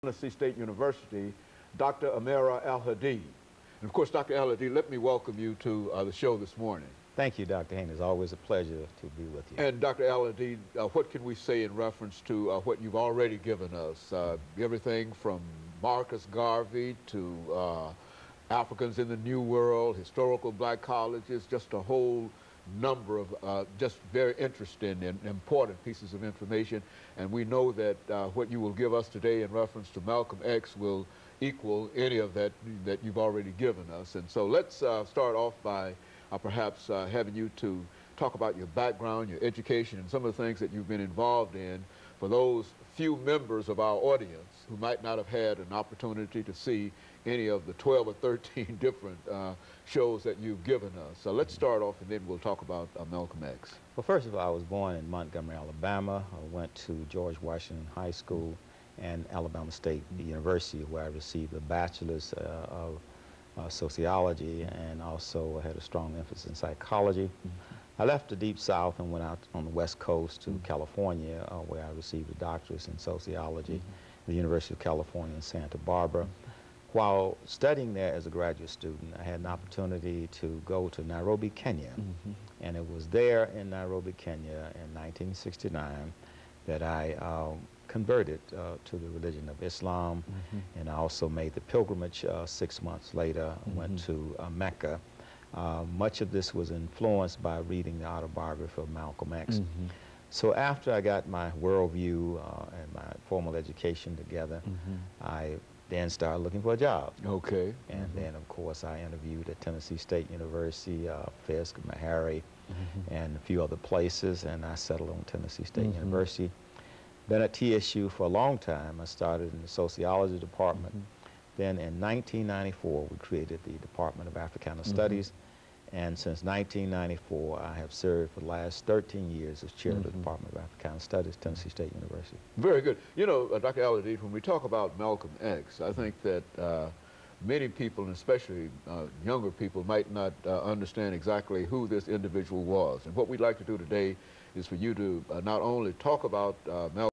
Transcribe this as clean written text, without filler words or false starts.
Tennessee State University, Dr. AAl-Hadid. And of course, Dr. Al-Hadid, let me welcome you to the show this morning. Thank you, Dr. Haynes. It's always a pleasure to be with you. And Dr. Al-Hadid, what can we say in reference to what you've already given us? Everything from Marcus Garvey to Africans in the New World, historical black colleges, just a whole number of just very interesting and important pieces of information. And we know that what you will give us today in reference to Malcolm X will equal any of that you've already given us. And so let's start off by perhaps having you to talk about your background, your education, and some of the things that you've been involved in for those few members of our audience who might not have had an opportunity to see any of the 12 or 13 different shows that you've given us. So let's start off, and then we'll talk about Malcolm X. Well, first of all, I was born in Montgomery, Alabama. I went to George Washington High School and Alabama State University, where I received a bachelor's of sociology, and also had a strong emphasis in psychology. I left the Deep South and went out on the West Coast to California, where I received a doctorate in sociology at the University of California in Santa Barbara. While studying there as a graduate student, I had an opportunity to go to Nairobi, Kenya. And it was there in Nairobi, Kenya in 1969 that I converted to the religion of Islam. And I also made the pilgrimage 6 months later, went to Mecca. Much of this was influenced by reading the autobiography of Malcolm X. So after I got my worldview and my formal education together, I then started looking for a job. Okay. And then, of course, I interviewed at Tennessee State University, Fisk, Meharry, and a few other places, and I settled on Tennessee State University. Been at TSU for a long time. I started in the sociology department. Then in 1994, we created the Department of Africana Studies. And since 1994, I have served for the last 13 years as chair of the Department of Africana Studies, Tennessee State University. Very good. You know, Dr. Al-Hadid, when we talk about Malcolm X, I think that many people, and especially younger people, might not understand exactly who this individual was. And what we'd like to do today is for you to not only talk about Malcolm